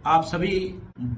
आप सभी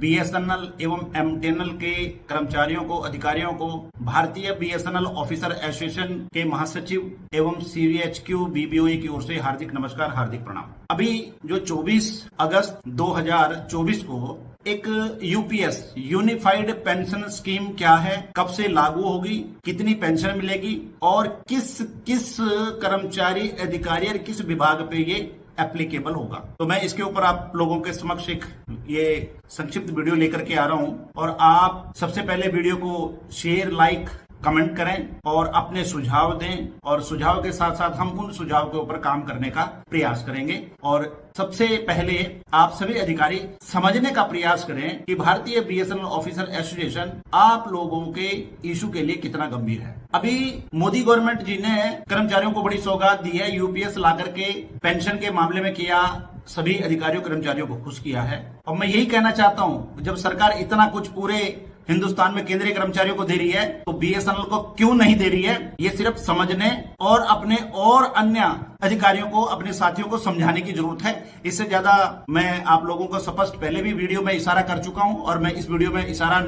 बीएसएनएल एवं एमटीएनएल के कर्मचारियों को, अधिकारियों को भारतीय बीएसएनएल ऑफिसर एसोसिएशन के महासचिव एवं सीवीएचक्यू बीबीओई की ओर से हार्दिक नमस्कार, हार्दिक प्रणाम। अभी जो 24 अगस्त 2024 को एक यूपीएस यूनिफाइड पेंशन स्कीम क्या है, कब से लागू होगी, कितनी पेंशन मिलेगी और किस किस कर्मचारी, अधिकारी और किस विभाग पे ये एप्लीकेबल होगा, तो मैं इसके ऊपर आप लोगों के समक्ष एक ये संक्षिप्त वीडियो लेकर के आ रहा हूं। और आप सबसे पहले वीडियो को शेयर, लाइक, कमेंट करें और अपने सुझाव दें, और सुझाव के साथ साथ हम उन सुझाव के ऊपर काम करने का प्रयास करेंगे। और सबसे पहले आप सभी अधिकारी समझने का प्रयास करें कि भारतीय बीएसएनएल ऑफिसर एसोसिएशन आप लोगों के इशू के लिए कितना गंभीर है। अभी मोदी गवर्नमेंट जी ने कर्मचारियों को बड़ी सौगात दी है, यूपीएस ला करके पेंशन के मामले में किया, सभी अधिकारियों कर्मचारियों को खुश किया है। और मैं यही कहना चाहता हूं, जब सरकार इतना कुछ पूरे हिंदुस्तान में केंद्रीय कर्मचारियों को दे रही है तो बीएसएनएल को क्यों नहीं दे रही है, ये सिर्फ समझने और अपने और अन्य अधिकारियों को, अपने साथियों को समझाने की जरूरत है। इससे ज्यादा मैं आप लोगों को स्पष्ट पहले भी वीडियो में इशारा कर चुका हूं और मैं इस वीडियो में इशारा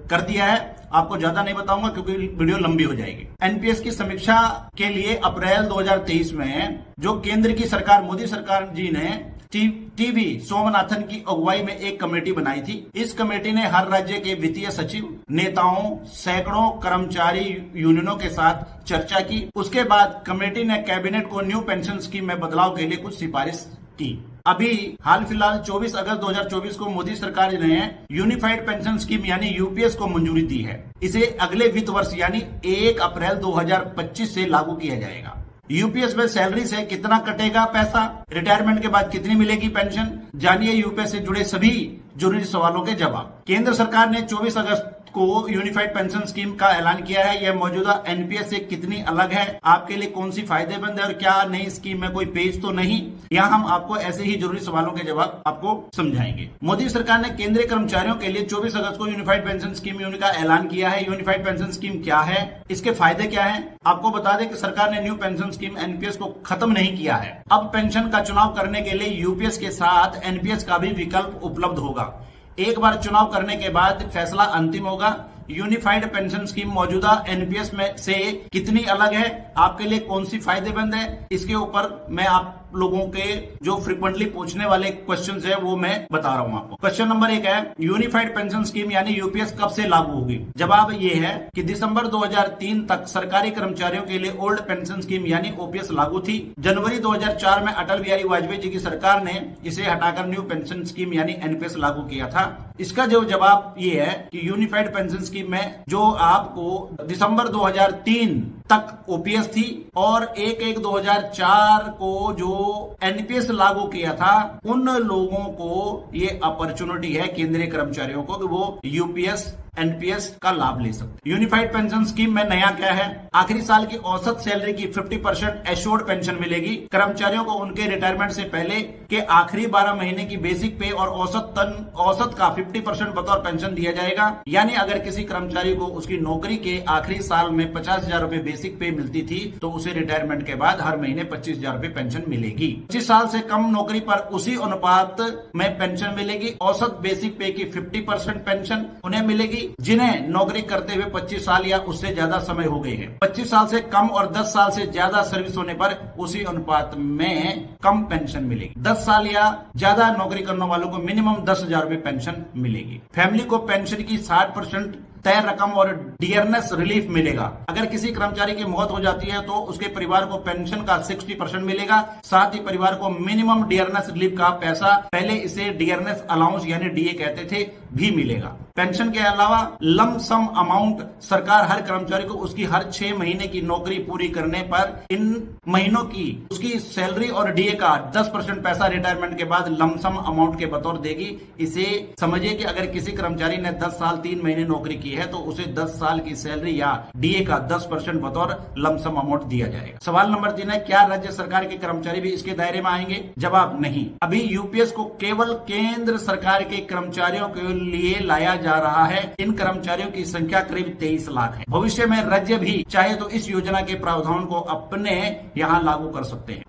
कर दिया है, आपको ज्यादा नहीं बताऊंगा क्योंकि वीडियो लंबी हो जाएगी। एनपीएस की समीक्षा के लिए अप्रैल 2023 में जो केंद्र की सरकार, मोदी सरकार जी ने टीवी सोमनाथन की अगुवाई में एक कमेटी बनाई थी। इस कमेटी ने हर राज्य के वित्तीय सचिव, नेताओं, सैकड़ों कर्मचारी यूनियनों के साथ चर्चा की। उसके बाद कमेटी ने कैबिनेट को न्यू पेंशन स्कीम में बदलाव के लिए कुछ सिफारिश की। अभी हाल फिलहाल 24 अगस्त 2024 को मोदी सरकार ने यूनिफाइड पेंशन स्कीम यानी यूपीएस को मंजूरी दी है। इसे अगले वित्त वर्ष यानी 1 अप्रैल 2025 से लागू किया जाएगा। यूपीएस में सैलरी से कितना कटेगा पैसा, रिटायरमेंट के बाद कितनी मिलेगी पेंशन, जानिए यूपीएस से जुड़े सभी जरूरी सवालों के जवाब। केंद्र सरकार ने 24 अगस्त को यूनिफाइड पेंशन स्कीम का ऐलान किया है। यह मौजूदा एनपीएस से कितनी अलग है, आपके लिए कौन सी फायदेमंद है और क्या नई स्कीम में कोई पेज तो नहीं, यहाँ हम आपको ऐसे ही जरूरी सवालों के जवाब आपको समझाएंगे। मोदी सरकार ने केंद्रीय कर्मचारियों के लिए 24 अगस्त को यूनिफाइड पेंशन स्कीम का ऐलान किया है। यूनिफाइड पेंशन स्कीम क्या है, इसके फायदे क्या है, आपको बता दें कि सरकार ने न्यू पेंशन स्कीम एनपीएस को खत्म नहीं किया है। अब पेंशन का चुनाव करने के लिए यूपीएस के साथ एनपीएस का भी विकल्प उपलब्ध होगा। एक बार चुनाव करने के बाद फैसला अंतिम होगा। यूनिफाइड पेंशन स्कीम मौजूदा एनपीएस में से कितनी अलग है, आपके लिए कौन सी फायदेमंद है, इसके ऊपर मैं आप लोगों के जो फ्रिक्वेंटली पूछने वाले क्वेश्चंस है वो मैं बता रहा हूं आपको। क्वेश्चन नंबर 1 है, यूनिफाइड पेंशन स्कीम यानी यूपीएस कब से लागू होगी। जवाब ये है कि दिसंबर 2003 तक सरकारी कर्मचारियों के लिए ओल्ड पेंशन स्कीम यानी ओपीएस लागू थी। जनवरी 2004 में अटल बिहारी वाजपेयी जी की सरकार ने इसे हटाकर न्यू पेंशन स्कीम यानी एनपीएस लागू किया था। इसका जो जवाब ये है कि यूनिफाइड पेंशन स्कीम में जो आपको दिसंबर 2003 तक ओपीएस थी और 1/1/2004 को जो एनपीएस लागू किया था, उन लोगों को ये अपॉर्चुनिटी है, केंद्रीय कर्मचारियों को, कि वो यूपीएस एनपीएस का लाभ ले सकते। यूनिफाइड पेंशन स्कीम में नया क्या है, आखिरी साल की औसत सैलरी की 50% एश्योर्ड पेंशन मिलेगी। कर्मचारियों को उनके रिटायरमेंट से पहले के आखिरी 12 महीने की बेसिक पे और औसत का 50% बतौर पेंशन दिया जाएगा। यानी अगर किसी कर्मचारी को उसकी नौकरी के आखिरी साल में 50,000 रुपए बेसिक पे मिलती थी तो उसे रिटायरमेंट के बाद हर महीने 25,000 रुपए पेंशन मिलेगी। 25 साल से कम नौकरी पर उसी अनुपात में पेंशन मिलेगी। औसत बेसिक पे की 50% पेंशन उन्हें मिलेगी जिन्हें नौकरी करते हुए 25 साल या उससे ज्यादा समय हो गए हैं। 25 साल से कम और 10 साल से ज्यादा सर्विस होने पर उसी अनुपात में कम पेंशन मिलेगी। 10 साल या ज्यादा नौकरी करने वालों को मिनिमम 10,000 रुपए पेंशन मिलेगी। फैमिली को पेंशन की 60% तय रकम और डियरनेस रिलीफ मिलेगा। अगर किसी कर्मचारी की मौत हो जाती है तो उसके परिवार को पेंशन का 60% मिलेगा। साथ ही परिवार को मिनिमम डियरनेस रिलीफ का पैसा, पहले इसे डियरनेस अलाउंस यानी डीए कहते थे, भी मिलेगा। पेंशन के अलावा लम सम अमाउंट सरकार हर कर्मचारी को उसकी हर 6 महीने की नौकरी पूरी करने पर इन महीनों की उसकी सैलरी और डीए का 10% पैसा रिटायरमेंट के बाद लमसम अमाउंट के बतौर देगी। इसे समझिए कि अगर किसी कर्मचारी ने 10 साल 3 महीने नौकरी की की है तो उसे 10 साल की सैलरी या डीए का 10% बतौर लमसम अमाउंट दिया जाएगा। सवाल नंबर 3 है, क्या राज्य सरकार के कर्मचारी भी इसके दायरे में आएंगे? जवाब नहीं। अभी यूपीएस को केवल केंद्र सरकार के कर्मचारियों के लिए लाया जा रहा है। इन कर्मचारियों की संख्या करीब 23 लाख है। भविष्य में राज्य भी चाहे तो इस योजना के प्रावधान को अपने यहाँ लागू कर सकते हैं।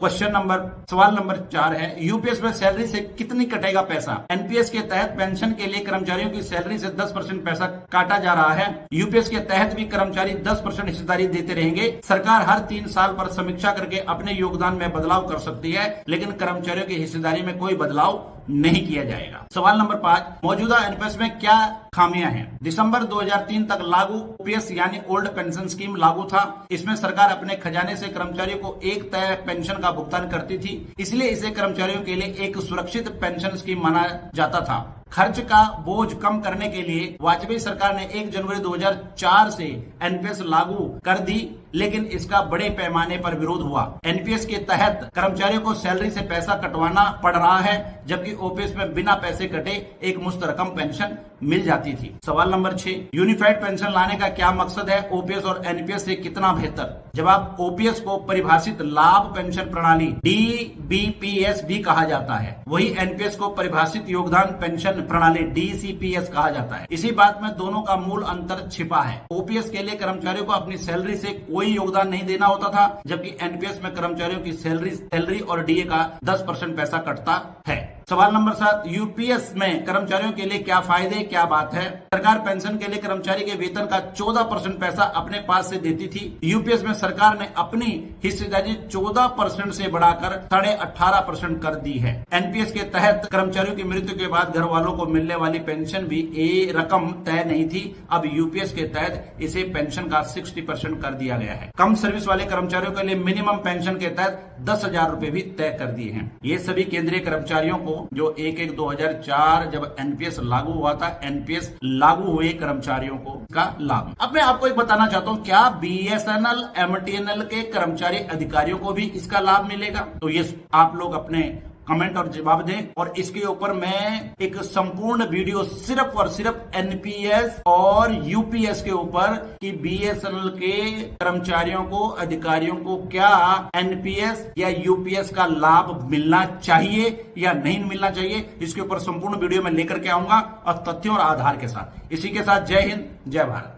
सवाल नंबर 4 है, यूपीएस में सैलरी से कितनी कटेगा पैसा? एनपीएस के तहत पेंशन के लिए कर्मचारियों की सैलरी से 10% पैसा काटा जा रहा है। यूपीएस के तहत भी कर्मचारी 10% हिस्सेदारी देते रहेंगे। सरकार हर 3 साल पर समीक्षा करके अपने योगदान में बदलाव कर सकती है, लेकिन कर्मचारियों की हिस्सेदारी में कोई बदलाव नहीं किया जाएगा। सवाल नंबर 5, मौजूदा एनपीएस में क्या खामियां हैं? दिसंबर 2003 तक लागू ओपीएस यानी ओल्ड पेंशन स्कीम लागू था। इसमें सरकार अपने खजाने से कर्मचारियों को एक तय पेंशन का भुगतान करती थी, इसलिए इसे कर्मचारियों के लिए एक सुरक्षित पेंशन स्कीम माना जाता था। खर्च का बोझ कम करने के लिए वाजपेयी सरकार ने 1 जनवरी 2004 से एनपीएस लागू कर दी, लेकिन इसका बड़े पैमाने पर विरोध हुआ। एनपीएस के तहत कर्मचारियों को सैलरी से पैसा कटवाना पड़ रहा है, जबकि ओपीएस में बिना पैसे कटे एक मुश्त रकम पेंशन मिल जाती थी। सवाल नंबर 6, यूनिफाइड पेंशन लाने का क्या मकसद है? ओपीएस और एनपीएस से कितना बेहतर? जवाब, ओपीएस को परिभाषित लाभ पेंशन प्रणाली डीबीपीएस भी कहा जाता है, वही एनपीएस को परिभाषित योगदान पेंशन प्रणाली डीसीपीएस कहा जाता है। इसी बात में दोनों का मूल अंतर छिपा है। ओपीएस के लिए कर्मचारियों को अपनी सैलरी से कोई योगदान नहीं देना होता था, जबकि एनपीएस में कर्मचारियों की सैलरी और डीए का 10% पैसा कटता है। सवाल नंबर 7, यूपीएस में कर्मचारियों के लिए क्या फायदे, क्या बात है? सरकार पेंशन के लिए कर्मचारी के वेतन का 14% पैसा अपने पास से देती थी। यूपीएस में सरकार ने अपनी हिस्सेदारी 14% से बढ़ाकर 18.5% कर दी है। एनपीएस के तहत कर्मचारियों की मृत्यु के बाद घर वालों को मिलने वाली पेंशन भी एक रकम तय नहीं थी। अब यूपीएस के तहत इसे पेंशन का 60% कर दिया गया है। कम सर्विस वाले कर्मचारियों के लिए मिनिमम पेंशन के तहत 10,000 रुपए भी तय कर दिए हैं। ये सभी केंद्रीय कर्मचारियों को जो 1/1/2004 जब एनपीएस लागू हुआ था, एनपीएस लागू हुए कर्मचारियों को का लाभ। अब मैं आपको एक बताना चाहता हूं, क्या बीएसएनएल एमटीएनएल के कर्मचारी अधिकारियों को भी इसका लाभ मिलेगा? तो ये आप लोग अपने कमेंट और जवाब दें, और इसके ऊपर मैं एक संपूर्ण वीडियो सिर्फ और सिर्फ एनपीएस और यूपीएस के ऊपर कि बीएसएनएल के कर्मचारियों को, अधिकारियों को क्या एनपीएस या यूपीएस का लाभ मिलना चाहिए या नहीं मिलना चाहिए, इसके ऊपर संपूर्ण वीडियो में लेकर के आऊंगा और तथ्यों और आधार के साथ। इसी के साथ जय हिंद, जय भारत।